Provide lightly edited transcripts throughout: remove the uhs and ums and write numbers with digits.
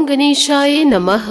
गणेशाय नमः।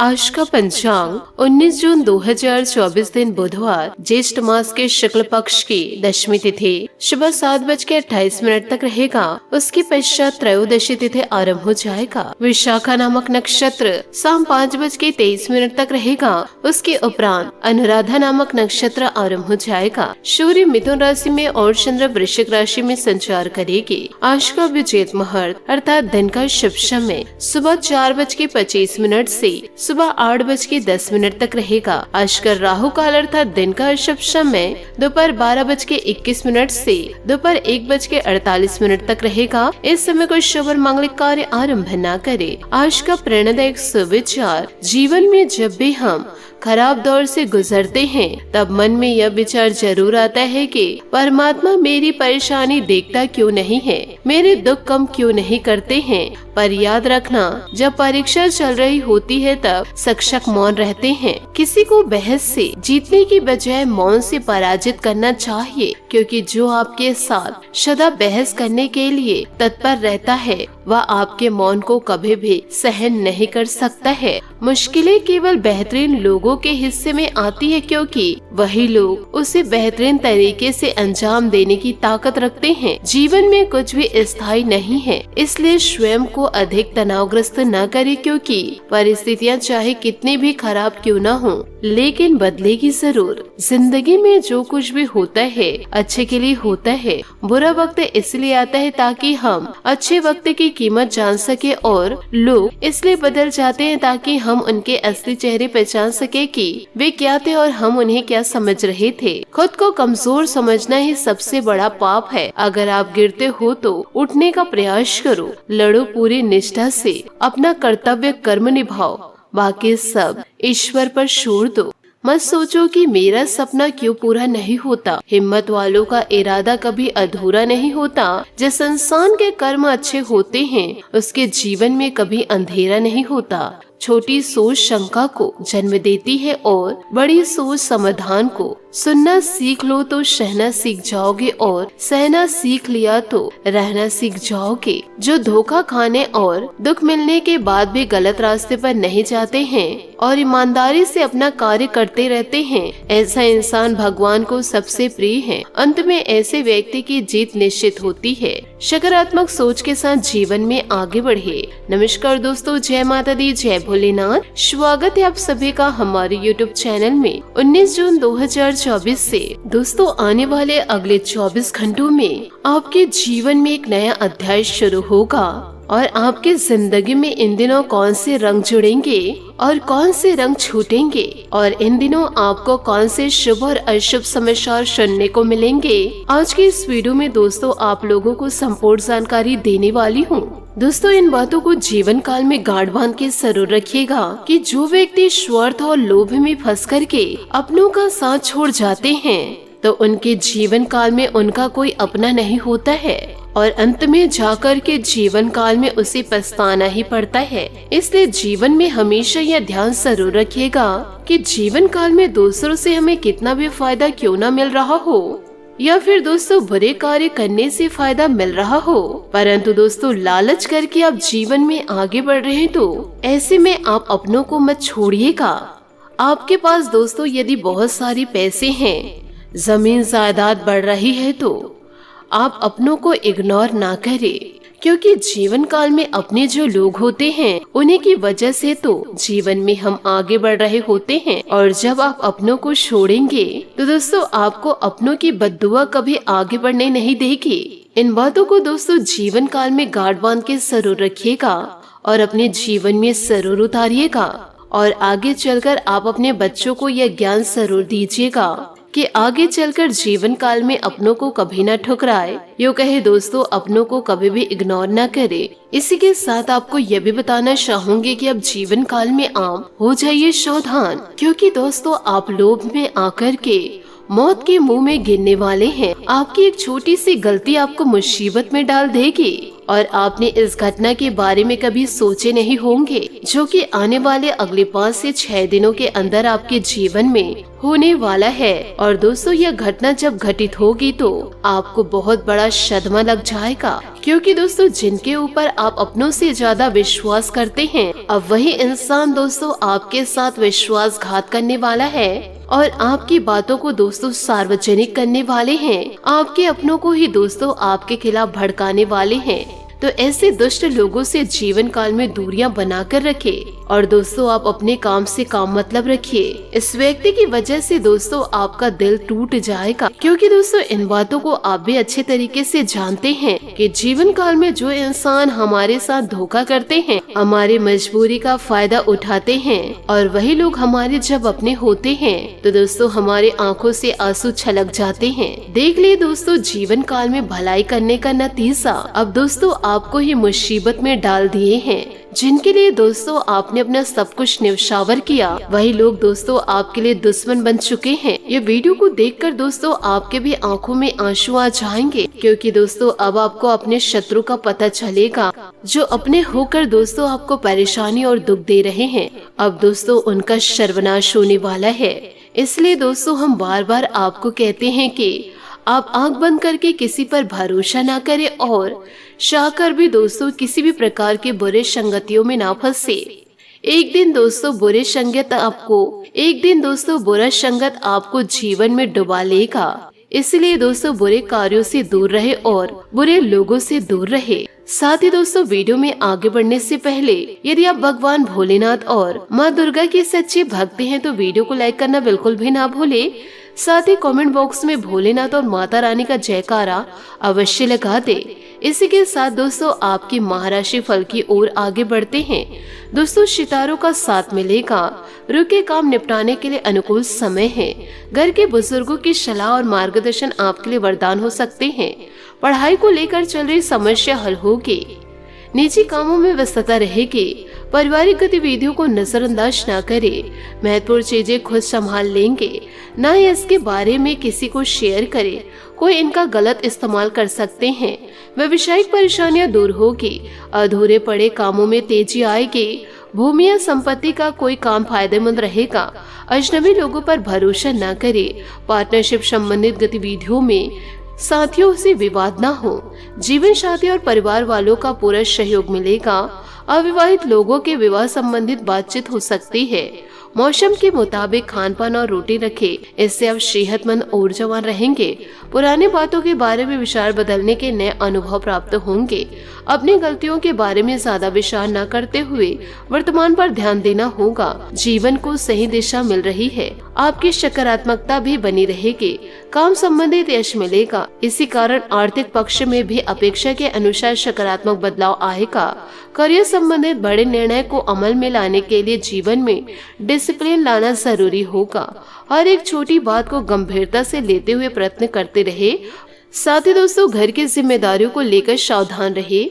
आज का पंचांग 19 जून 2024 दिन बुधवार, ज्येष्ठ मास के शुक्ल पक्ष की दशमी तिथि सुबह 7:28 तक रहेगा। उसके पश्चात त्रयोदशी तिथि आरंभ हो जाएगा। विशाखा नामक नक्षत्र शाम 5:23 तक रहेगा। उसके उपरांत अनुराधा नामक नक्षत्र आरंभ हो जाएगा। सूर्य मिथुन राशि में और चंद्र वृश्चिक राशि में संचार करेगी। आज का विजेत मुहूर्त अर्थात दिन का शुभ समय सुबह 4:25 से सुबह 8:10 तक रहेगा। आज का राहु काल अर्थात दिन का अशुभ समय दोपहर 12:21 से दोपहर 1:48 तक रहेगा। इस समय कोई शुभ और मांगलिक कार्य आरंभ न करे। आज का प्रेरणादायक सुविचार, जीवन में जब भी हम खराब दौर से गुजरते हैं तब मन में यह विचार जरूर आता है कि परमात्मा मेरी परेशानी देखता क्यों नहीं है, मेरे दुख कम क्यों नहीं करते हैं। पर याद रखना, जब परीक्षा चल रही होती है तब शिक्षक मौन रहते हैं। किसी को बहस से जीतने की बजाय मौन से पराजित करना चाहिए, क्योंकि जो आपके साथ सदा बहस करने के लिए तत्पर रहता है वह आपके मौन को कभी भी सहन नहीं कर सकता है। मुश्किलें केवल बेहतरीन लोगों के हिस्से में आती है, क्योंकि वही लोग उसे बेहतरीन तरीके से अंजाम देने की ताकत रखते हैं। जीवन में कुछ भी स्थायी नहीं है, इसलिए स्वयं को अधिक तनावग्रस्त न करे, क्योंकि परिस्थितियां चाहे कितनी भी खराब क्यों न हो लेकिन बदलेगी जरूर। जिंदगी में जो कुछ भी होता है अच्छे के लिए होता है। बुरा वक्त इसलिए आता है ताकि हम अच्छे वक्त की कीमत जान सके, और लोग इसलिए बदल जाते हैं ताकि हम उनके असली चेहरे पहचान सके कि वे क्या थे और हम उन्हें क्या समझ रहे थे। खुद को कमजोर समझना ही सबसे बड़ा पाप है। अगर आप गिरते हो तो उठने का प्रयास करो, लड़ो पूरी निष्ठा से, अपना कर्तव्य कर्म निभाओ, बाकी सब ईश्वर पर छोड़ दो। मत सोचो कि मेरा सपना क्यों पूरा नहीं होता। हिम्मत वालों का इरादा कभी अधूरा नहीं होता। जिस इंसान के कर्म अच्छे होते हैं उसके जीवन में कभी अंधेरा नहीं होता। छोटी सोच शंका को जन्म देती है और बड़ी सोच समाधान को। सुनना सीख लो तो सहना सीख जाओगे, और सहना सीख लिया तो रहना सीख जाओगे। जो धोखा खाने और दुख मिलने के बाद भी गलत रास्ते पर नहीं जाते हैं और ईमानदारी से अपना कार्य करते रहते हैं, ऐसा इंसान भगवान को सबसे प्रिय है। अंत में ऐसे व्यक्ति की जीत निश्चित होती है। सकारात्मक सोच के साथ जीवन में आगे बढ़े। नमस्कार दोस्तों, जय माता दी, जय भोलेनाथ। स्वागत है आप सभी का हमारे YouTube चैनल में। 19 जून 2024 से दोस्तों आने वाले अगले 24 घंटों में आपके जीवन में एक नया अध्याय शुरू होगा, और आपके जिंदगी में इन दिनों कौन से रंग जुड़ेंगे और कौन से रंग छूटेंगे, और इन दिनों आपको कौन से शुभ और अशुभ समाचार सुनने को मिलेंगे, आज की इस वीडियो में दोस्तों आप लोगों को संपूर्ण जानकारी देने वाली हूँ। दोस्तों इन बातों को जीवन काल में गांठ बांध के जरूर रखिएगा कि जो व्यक्ति स्वार्थ और लोभ में फंस करके अपनों का साथ छोड़ जाते हैं तो उनके जीवन काल में उनका कोई अपना नहीं होता है, और अंत में जाकर के जीवन काल में उसे पछताना ही पड़ता है। इसलिए जीवन में हमेशा यह ध्यान जरूर रखिएगा कि जीवन काल में दूसरों से हमें कितना भी फायदा क्यों ना मिल रहा हो, या फिर दोस्तों बुरे कार्य करने से फायदा मिल रहा हो, परंतु दोस्तों लालच करके आप जीवन में आगे बढ़ रहे हैं तो ऐसे में आप अपनों को मत छोड़िएगा। आपके पास दोस्तों यदि बहुत सारे पैसे हैं, जमीन जायदाद बढ़ रही है, तो आप अपनों को इग्नोर ना करें, क्योंकि जीवन काल में अपने जो लोग होते हैं उन्हीं की वजह से तो जीवन में हम आगे बढ़ रहे होते हैं। और जब आप अपनों को छोड़ेंगे तो दोस्तों आपको अपनों की बद्दुआ कभी आगे बढ़ने नहीं देगी। इन बातों को दोस्तों जीवन काल में गांठ बांध के जरूर रखिएगा और अपने जीवन में जरूर उतारिएगा, और आगे चलकर आप अपने बच्चों को यह ज्ञान जरूर दीजिएगा कि आगे चलकर जीवन काल में अपनों को कभी न ठुकराए। यूँ कहे दोस्तों अपनों को कभी भी इग्नोर न करे। इसी के साथ आपको यह भी बताना चाहूंगी कि अब जीवन काल में आप हो जाइए सावधान, क्योंकि दोस्तों आप लोभ में आकर के मौत के मुंह में गिरने वाले हैं। आपकी एक छोटी सी गलती आपको मुसीबत में डाल देगी और आपने इस घटना के बारे में कभी सोचे नहीं होंगे, जो कि आने वाले अगले 5 से 6 दिनों के अंदर आपके जीवन में होने वाला है। और दोस्तों, यह घटना जब घटित होगी तो आपको बहुत बड़ा सदमा लग जाएगा, क्योंकि दोस्तों जिनके ऊपर आप अपनों से ज्यादा विश्वास करते हैं, अब वही इंसान दोस्तों आपके साथ विश्वासघात करने वाला है और आपकी बातों को दोस्तों सार्वजनिक करने वाले हैं। आपके अपनों को ही दोस्तों आपके खिलाफ भड़काने वाले हैं। तो ऐसे दुष्ट लोगों से जीवन काल में दूरियां बनाकर रखें और दोस्तों आप अपने काम से काम मतलब रखिए। इस व्यक्ति की वजह से दोस्तों आपका दिल टूट जाएगा, क्योंकि दोस्तों इन बातों को आप भी अच्छे तरीके से जानते हैं कि जीवन काल में जो इंसान हमारे साथ धोखा करते हैं, हमारे मजबूरी का फायदा उठाते हैं और वही लोग हमारे जब अपने होते हैं तो दोस्तों हमारे आंखों से आंसू छलक जाते हैं। देख लिए दोस्तों जीवन काल में भलाई करने का नतीजा अब दोस्तों आपको ही मुसीबत में डाल दिए हैं। जिनके लिए दोस्तों आपने अपना सब कुछ न्यौछावर किया, वही लोग दोस्तों आपके लिए दुश्मन बन चुके हैं। ये वीडियो को देखकर दोस्तों आपके भी आंखों में आंसू आ जाएंगे, क्योंकि दोस्तों अब आपको अपने शत्रु का पता चलेगा, जो अपने होकर दोस्तों आपको परेशानी और दुख दे रहे हैं। अब दोस्तों उनका सर्वनाश होने वाला है। इसलिए दोस्तों हम बार बार आपको कहते हैं कि आप आंख बंद करके किसी पर भरोसा ना करें और चाहकर भी दोस्तों किसी भी प्रकार के बुरे संगतियों में ना फंसे। एक दिन दोस्तों बुरा संगत आपको जीवन में डुबा लेगा। इसलिए दोस्तों बुरे कार्यों से दूर रहे और बुरे लोगों से दूर रहे। साथ ही दोस्तों वीडियो में आगे बढ़ने से पहले यदि आप भगवान भोलेनाथ और माँ दुर्गा के सच्चे भक्त हैं तो वीडियो को लाइक करना बिल्कुल भी ना भूले। साथ ही कमेंट बॉक्स में भोलेनाथ और माता रानी का जयकारा अवश्य लगा दे। इसी के साथ दोस्तों आपकी महाराशि फल की ओर आगे बढ़ते हैं। दोस्तों सितारों का साथ मिलेगा, रुके काम निपटाने के लिए अनुकूल समय है। घर के बुजुर्गों की सलाह और मार्गदर्शन आपके लिए वरदान हो सकते हैं। पढ़ाई को लेकर चल रही समस्या हल होगी। निजी कामों में व्यस्तता रहेगी। पारिवारिक गतिविधियों को नजरअंदाज न करें। महत्वपूर्ण चीजें खुद संभाल लेंगे, न ही इसके बारे में किसी को शेयर करें। कोई इनका गलत इस्तेमाल कर सकते हैं। व्यवसायिक परेशानियां दूर होगी। अधूरे पड़े कामों में तेजी आएगी। भूमि या संपत्ति का कोई काम फायदेमंद रहेगा। अजनबी लोगों पर भरोसा न करें। पार्टनरशिप संबंधित गतिविधियों में साथियों से विवाद न हो। जीवन साथी और परिवार वालों का पूरा सहयोग मिलेगा। अविवाहित लोगों के विवाह संबंधित बातचीत हो सकती है। मौसम के मुताबिक खान पान और रोटी रखें, इससे आप सेहतमंद और ऊर्जावान रहेंगे। पुरानी बातों के बारे में विचार बदलने के नए अनुभव प्राप्त होंगे। अपनी गलतियों के बारे में ज्यादा विचार न करते हुए वर्तमान पर ध्यान देना होगा। जीवन को सही दिशा मिल रही है। आपकी सकारात्मकता भी बनी रहेगी। काम संबंधित यश मिलेगा। इसी कारण आर्थिक पक्ष में भी अपेक्षा के अनुसार सकारात्मक बदलाव आएगा। करियर संबंधित बड़े निर्णय को अमल में लाने के लिए जीवन में डिसिप्लिन लाना जरूरी होगा। हर एक छोटी बात को गंभीरता से लेते हुए प्रयत्न करते रहे। साथ ही दोस्तों घर की जिम्मेदारियों को लेकर सावधान रहे।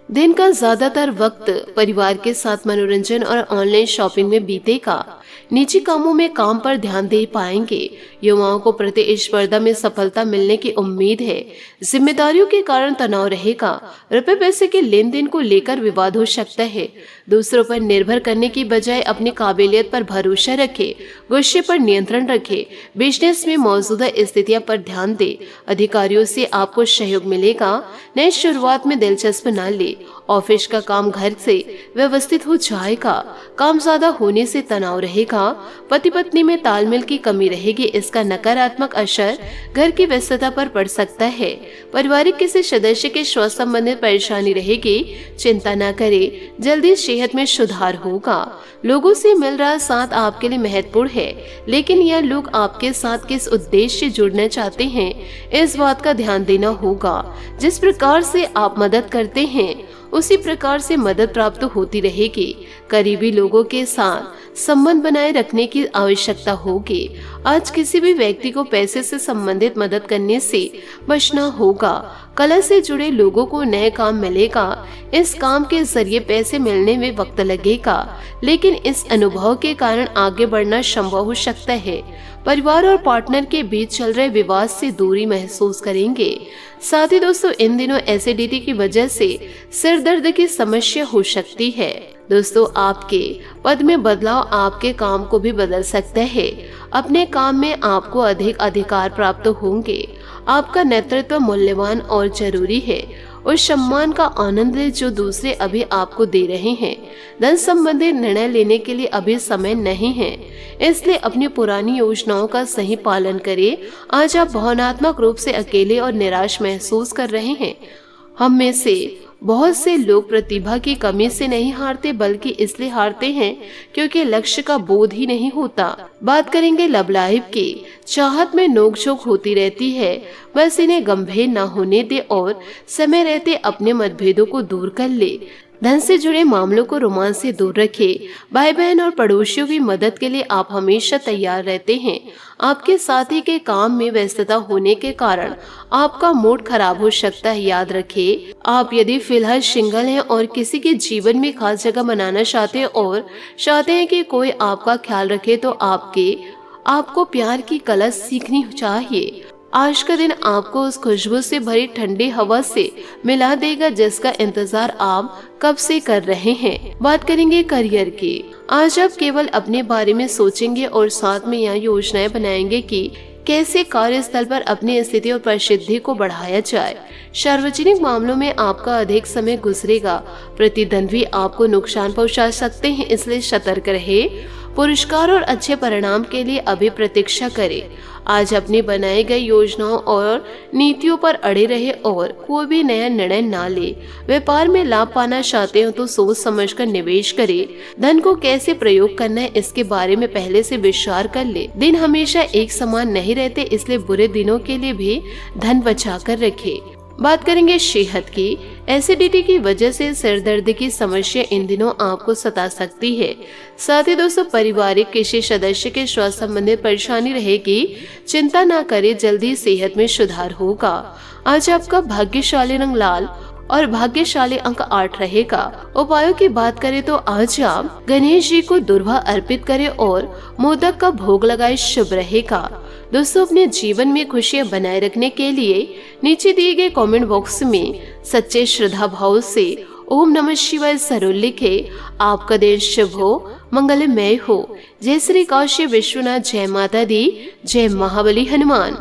दिन का ज्यादातर वक्त परिवार के साथ मनोरंजन और ऑनलाइन शॉपिंग में बीतेगा। निजी कामों में काम पर ध्यान दे पाएंगे। युवाओं को प्रतिस्पर्धा में सफलता मिलने की उम्मीद है। जिम्मेदारियों के कारण तनाव रहेगा। रुपए पैसे के लेन देन को लेकर विवाद हो सकता है। दूसरों पर निर्भर करने की बजाय अपनी काबिलियत पर भरोसा रखे। गुस्से पर नियंत्रण रखे। बिजनेस में मौजूदा स्थितियों पर ध्यान दे। अधिकारियों से आपको सहयोग मिलेगा। नई शुरुआत में दिलचस्प न ले। ऑफिस का काम घर से व्यवस्थित हो जाएगा। काम ज्यादा होने से तनाव रहेगा। पति पत्नी में तालमेल की कमी रहेगी। इसका नकारात्मक असर घर की व्यस्तता पर पड़ सकता है। पारिवारिक किसी सदस्य के स्वास्थ्य संबंधित परेशानी रहेगी। चिंता न करें, जल्दी सेहत में सुधार होगा। लोगों से मिल रहा साथ आपके लिए महत्वपूर्ण है, लेकिन यह लोग आपके साथ किस उद्देश्य से जुड़ना चाहते हैं, इस बात का ध्यान देना होगा। जिस प्रकार से आप मदद करते हैं उसी प्रकार से मदद प्राप्त होती रहेगी। करीबी लोगों के साथ संबंध बनाए रखने की आवश्यकता होगी। आज किसी भी व्यक्ति को पैसे से संबंधित मदद करने से बचना होगा। कला से जुड़े लोगों को नए काम मिलेगा। इस काम के जरिए पैसे मिलने में वक्त लगेगा, लेकिन इस अनुभव के कारण आगे बढ़ना संभव हो सकता है। परिवार और पार्टनर के बीच चल रहे विवाद से दूरी महसूस करेंगे। साथ ही दोस्तों, इन दिनों एसिडिटी की वजह से सिर दर्द की समस्या हो सकती है। दोस्तों, आपके पद में बदलाव आपके काम को भी बदल सकता है। अपने काम में आपको अधिक अधिकार प्राप्त होंगे। आपका नेतृत्व मूल्यवान और जरूरी है। उस सम्मान का आनंद ले जो दूसरे अभी आपको दे रहे हैं। धन संबंधी निर्णय लेने के लिए अभी समय नहीं है, इसलिए अपनी पुरानी योजनाओं का सही पालन करें। आज आप भावनात्मक रूप से अकेले और निराश महसूस कर रहे हैं। हम में से बहुत से लोग प्रतिभा की कमी से नहीं हारते, बल्कि इसलिए हारते हैं क्योंकि लक्ष्य का बोध ही नहीं होता। बात करेंगे लव लाइफ की। चाहत में नोकझोंक होती रहती है, बस इन्हें गंभीर न होने दे और समय रहते अपने मतभेदों को दूर कर ले। धन से जुड़े मामलों को रोमांस से दूर रखें। भाई बहन और पड़ोसियों की मदद के लिए आप हमेशा तैयार रहते हैं। आपके साथी के काम में व्यस्तता होने के कारण आपका मूड खराब हो सकता है। याद रखें, आप यदि फिलहाल सिंगल हैं और किसी के जीवन में खास जगह बनाना चाहते हैं और चाहते हैं कि कोई आपका ख्याल रखे, तो आपको प्यार की कला सीखनी चाहिए। आज का दिन आपको उस खुशबू से भरी ठंडी हवा से मिला देगा जिसका इंतजार आप कब से कर रहे हैं। बात करेंगे करियर की। आज आप केवल अपने बारे में सोचेंगे और साथ में यह योजनाएं बनाएंगे कि कैसे कार्यस्थल पर अपनी स्थिति और प्रसिद्धि को बढ़ाया जाए। सार्वजनिक मामलों में आपका अधिक समय गुजरेगा। प्रतिद्वंद्वी आपको नुकसान पहुंचा सकते हैं, इसलिए सतर्क रहे। पुरस्कार और अच्छे परिणाम के लिए अभी प्रतीक्षा करें। आज अपनी बनाई गई योजनाओं और नीतियों पर अड़े रहे और कोई भी नया निर्णय ना ले। व्यापार में लाभ पाना चाहते हो तो सोच समझकर निवेश करें। धन को कैसे प्रयोग करना है इसके बारे में पहले से विचार कर ले। दिन हमेशा एक समान नहीं रहते, इसलिए बुरे दिनों के लिए भी धन बचा कर रखे। बात करेंगे सेहत की। एसिडिटी की वजह से सिर दर्द की समस्या इन दिनों आपको सता सकती है। साथ ही दोस्तों, पारिवारिक किसी सदस्य के स्वास्थ्य संबंधित परेशानी रहेगी। चिंता ना करें, जल्दी सेहत में सुधार होगा। आज आपका भाग्यशाली रंग लाल और भाग्यशाली अंक 8 रहेगा। उपायों की बात करें तो आज आप गणेश जी को दुर्वा अर्पित करें और मोदक का भोग लगाए, शुभ रहेगा। दोस्तों, अपने जीवन में खुशियां बनाए रखने के लिए नीचे दिए गए कमेंट बॉक्स में सच्चे श्रद्धा भाव से ओम नमः शिवाय जरूर लिखे। आपका दिन शुभ हो, मंगलमय हो। जय श्री काशी विश्वनाथ, जय माता दी, जय महाबली हनुमान।